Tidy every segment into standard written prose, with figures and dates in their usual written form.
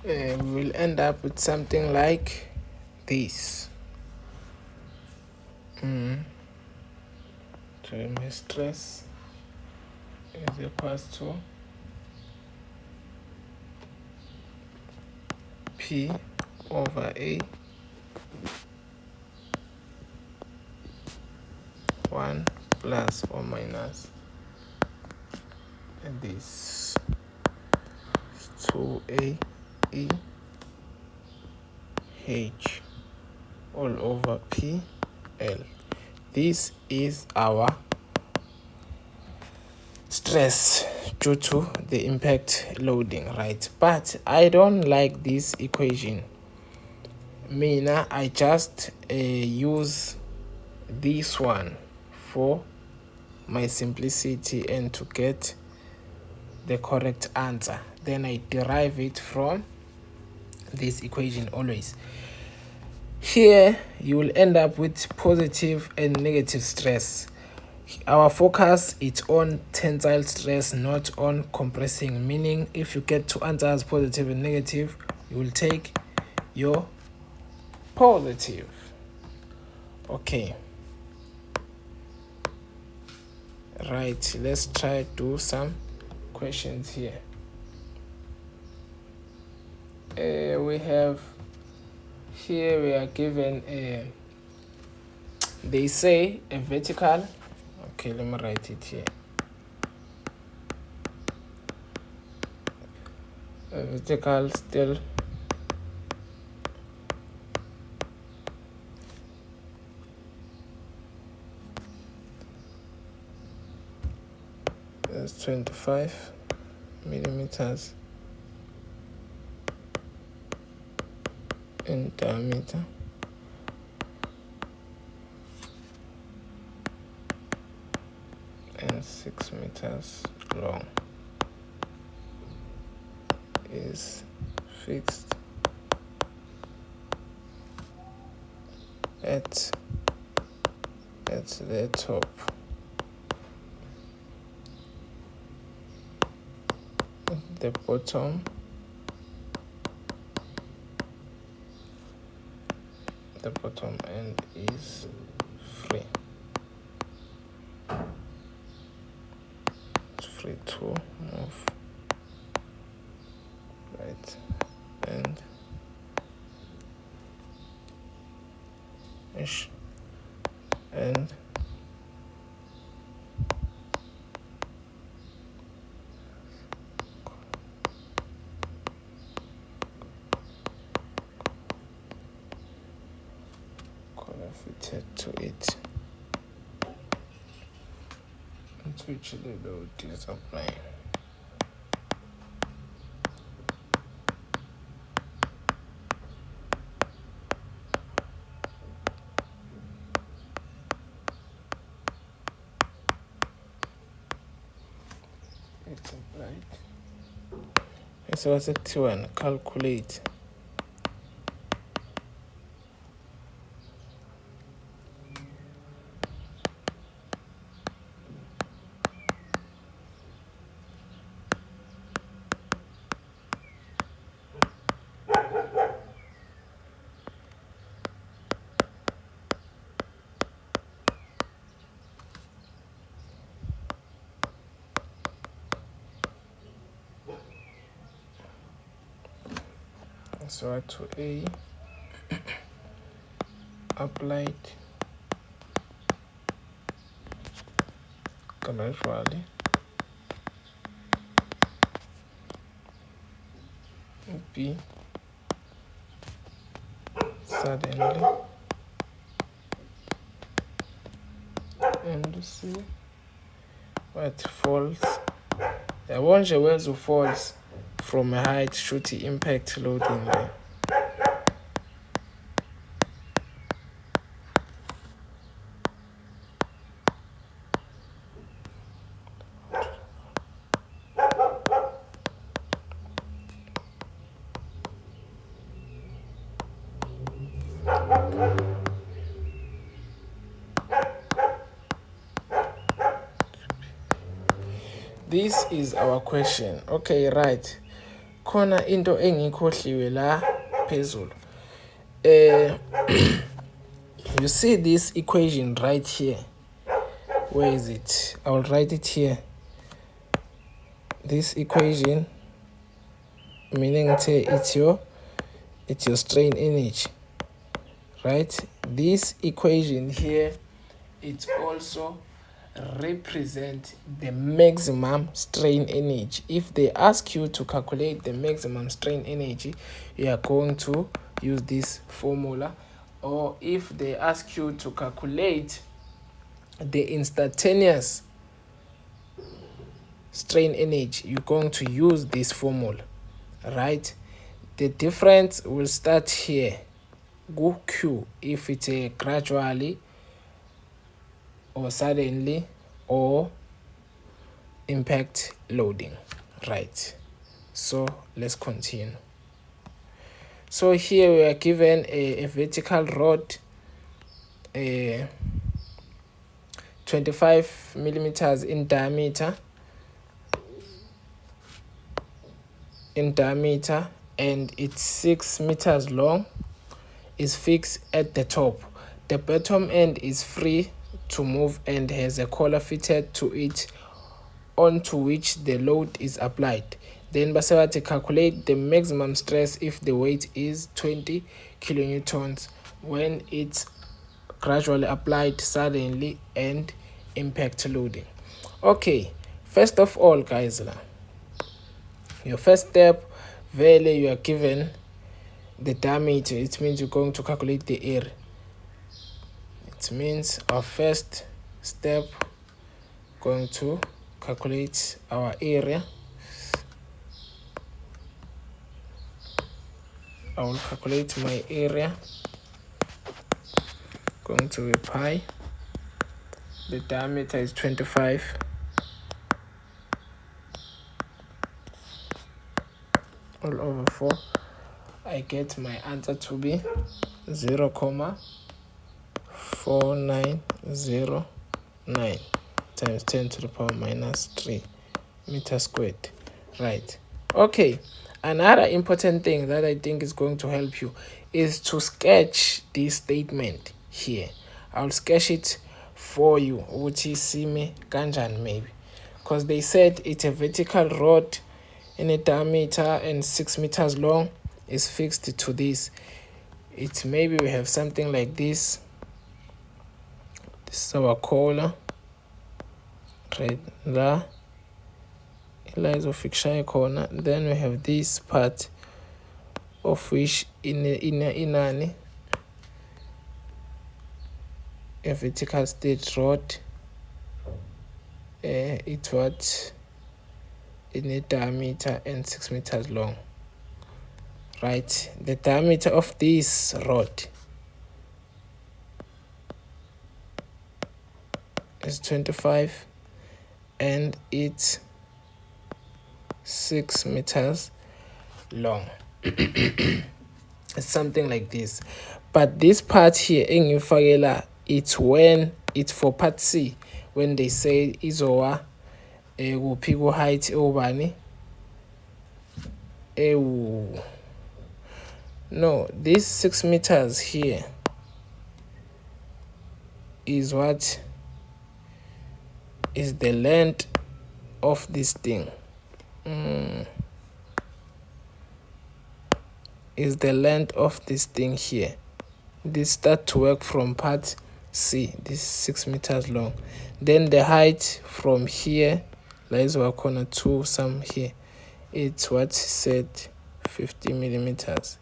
we will end up with something like this. So my stress is equals to P over A 1 plus or minus this 2A E H all over P L. This is our stress due to the impact loading, right? But I don't like this equation. I just use this one for my simplicity and to get the correct answer. Then I derive it from this equation always. Here you will end up with positive and negative stress. Our focus is on tensile stress, not on compressing, meaning if you get two answers positive and negative, you will take your positive. Okay, right, let's try to do some questions here. We are given they say a vertical. Okay, let me write it here. A vertical still is 25 millimeters in diameter and 6 meters long, is fixed at the top. The bottom end is free. It's free to move right and fitted to it, into which the load is applying. It's applied. So what's it to one? Calculate. So to A applied gradually, B suddenly, and C what falls. The one who falls from a height should the impact loading there. This is our question. Okay, right. khona into engikhohliwe la phezulu. You see this equation right here. Where is it? I will write it here. This equation, meaning it's your strain energy, right? This equation here, it also represent the maximum strain energy. If they ask you to calculate the maximum strain energy, you are going to use this formula. Or if they ask you to calculate the instantaneous strain energy, you're going to use this formula, right? The difference will start here. Go Q if it's a gradually or suddenly or impact loading, right? So let's continue. So here we are given a vertical rod, 25 millimeters in diameter, and it's 6 meters long, is fixed at the top. The bottom end is free to move and has a collar fitted to it onto which the load is applied. Then basically calculate the maximum stress if the weight is 20 kilonewtons when it's gradually applied suddenly and impact loading. Okay, first of all guys, your first step, value you are given the diameter. It means you're going to calculate the area. It means our first step, going to calculate our area. I will calculate my area, going to be pi. The diameter is 25. All over 4. I get my answer to be 0.4909 times 10 to the power minus 3 meters squared, right? Okay, another important thing that I think is going to help you is to sketch this statement here. I'll sketch it for you, which is see me kanjan maybe, because they said it's a vertical rod in a diameter and 6 meters long, is fixed to this. It's maybe we have something like this. This is our collar, right there. Lies of fixture corner. Then we have this part of which in a vertical state rod. It's what in a diameter and 6 meters long, right? The diameter of this rod is 25 and it's 6 meters long. It's something like this. But this part here, it's when it's for part C, when they say izowa pigo height obani. No, this 6 meters here is what is the length of this thing. Is the length of this thing here. This start to work from part C. This is 6 meters long. Then the height from here, lies work on to some here. It's what said 50 millimeters.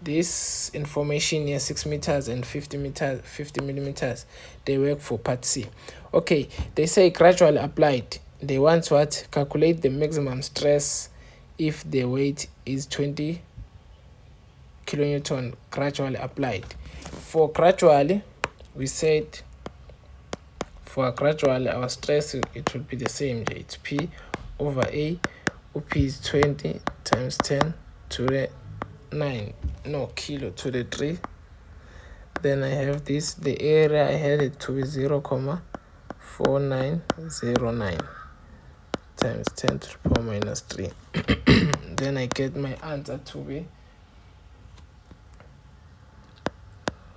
This information here, 6 meters and 50 millimeters, they work for part C. Okay, they say gradually applied. They want what? Calculate the maximum stress if the weight is 20 kilonewton gradually applied. For gradually, we said for gradually our stress, it will be the same. It's P over A. OP is 20 times 10 to the 9, no, kilo to the 3. Then I have this, the area I had it to be 0.4909. times 10 to the power minus 3. Then I get my answer to be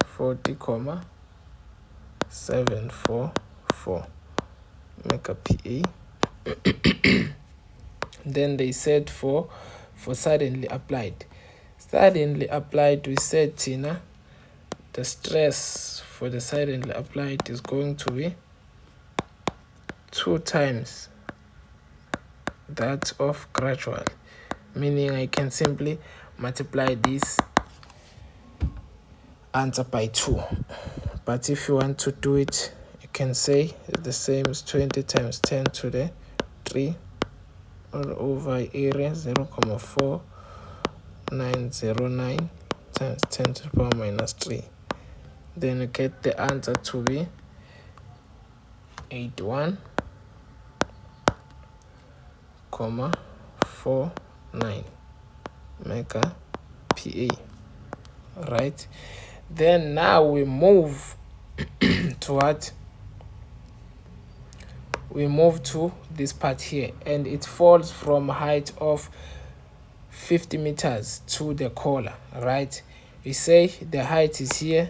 40,744. Make a PA. Then they said for suddenly applied. Suddenly applied, we said Tina, the stress for the suddenly applied is going to be 2 times that of gradual, meaning I can simply multiply this answer by 2. But if you want to do it, you can say the same as 20 times 10 to the 3 all over area 0,4909 times 10 to the power minus 3. Then you get the answer to be 81,49 mega PA. Right? Then now we move to what? We move to this part here, and it falls from a height of 50 meters to the collar, right? We say the height is here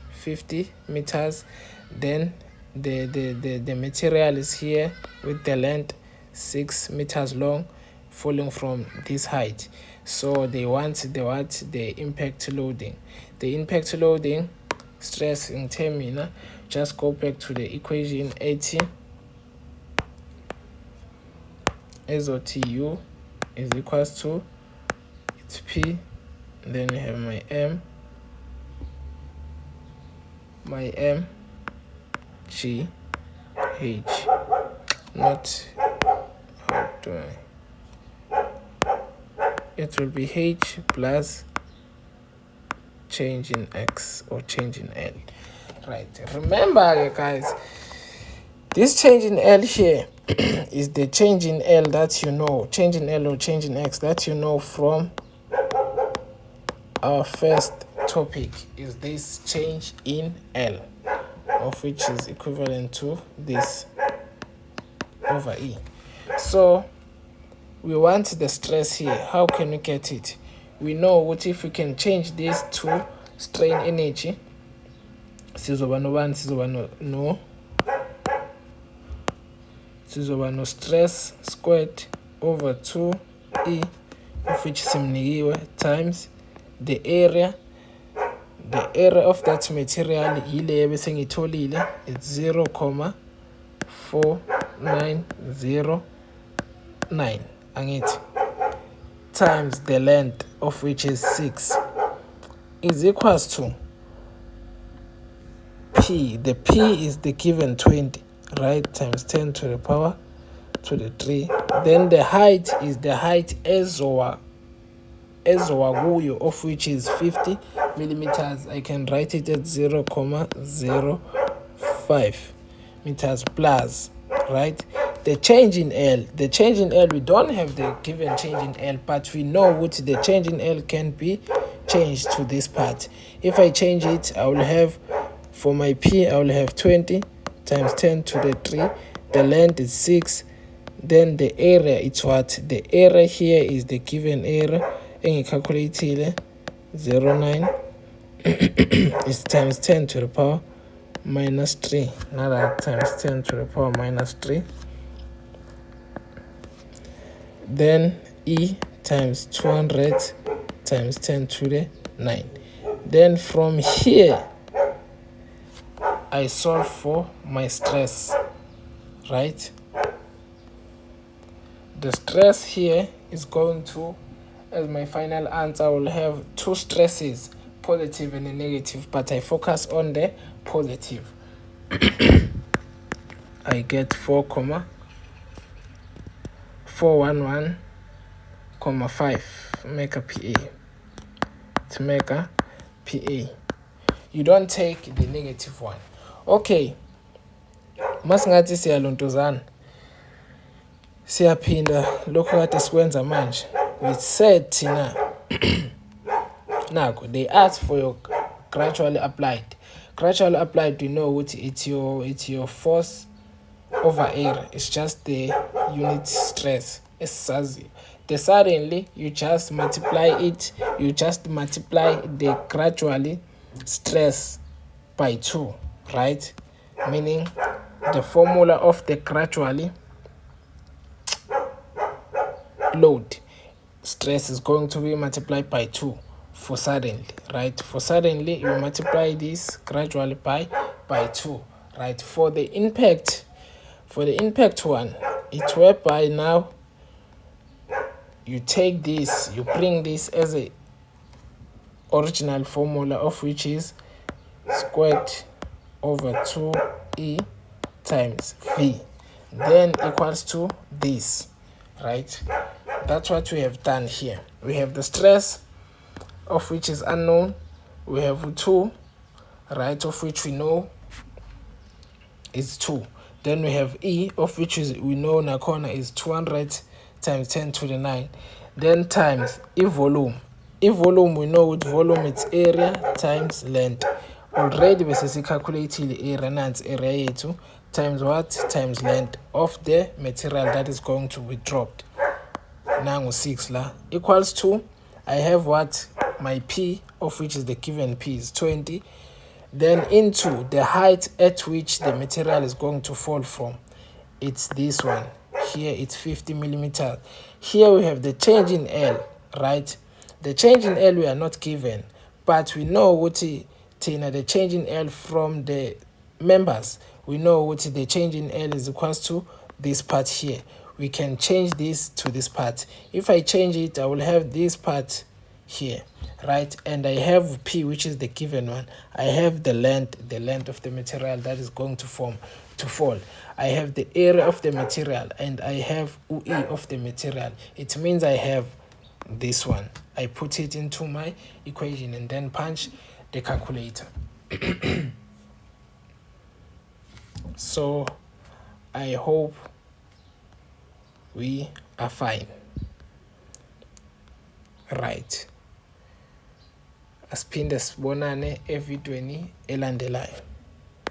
50 meters, then the material is here with the length 6 meters long, falling from this height. So they want the impact loading. The impact loading stress in terminal, just go back to the equation 80. SOTU is equals to, it's P, then you have my M, G, H, not, how do I, it will be H plus change in X or change in L. Right, remember guys, this change in L here is the change in L that you know, change in L or change in X that you know from our first topic, is this change in L, of which is equivalent to this over E. So we want the stress here. How can we get it? We know what if we can change this to strain energy. Sizoba no stress squared over 2E, of which simnigiwe, times the area of that material yile ebesengitholile, it's 0,4909 angithi, times the length of which is 6, is equals to P. The P is the given 20, right, times 10 to the power to the 3. Then the height is the height ezowa kuyo, of which is 50 millimeters. I can write it at 0,05 meters plus, right? The change in L, we don't have the given change in L, but we know what the change in L can be changed to this part. If I change it, I will have, for my P, I will have 20 times 10 to the 3. The length is 6. Then the area, it's what? The area here is the given area. And calculate 0.9 is times 10 to the power minus 3. Now that times 10 to the power minus 3. Then E times 200 times 10 to the 9. Then from here, I solve for my stress, right? The stress here is going to, as my final answer, I will have 2 stresses, positive and a negative, but I focus on the positive. I get 4,411,5 mega PA. To make a PA, you don't take the negative one. Okay, masingathi siyalontuzana, siyaphinda lokho kade sikwenza manje. We said thina nako they ask for your gradually applied. Gradually applied, we know what it's your force over area. It's just the unit stress. The suddenly you just multiply it. You just multiply the gradually stress by 2, right? Meaning the formula of the gradually load stress is going to be multiplied by 2 for suddenly, right? For suddenly you multiply this gradually by 2, right? For the impact one, it's whereby now you take this, you bring this as a original formula, of which is squared over 2e times v, then equals to this, right? That's what we have done here. We have the stress, of which is unknown. We have 2, right, of which we know is 2. Then we have E, of which is we know nakhona is 200 times 10 to the 9. Then times E volume. E volume, we know with volume it's area times length. Already we say calculate the area, nanti area yethu times what? Times length of the material that is going to be dropped. Now 6 la equals to, I have what? My P, of which is the given P is 20. Then into the height at which the material is going to fall from. It's this one. Here it's 50 millimeters. Here we have the change in L, right? The change in L we are not given, but we know what the change in L from the members. We know what the change in L is equals to this part here. We can change this to this part. If I change it, I will have this part here, right? And I have P, which is the given one. I have the length of the material that is going to fall. I have the area of the material, and I have UE of the material. It means I have this one. I put it into my equation and then punch the calculator. So I hope we are fine, right? Asiphinde sibonane evidweni elandelayo.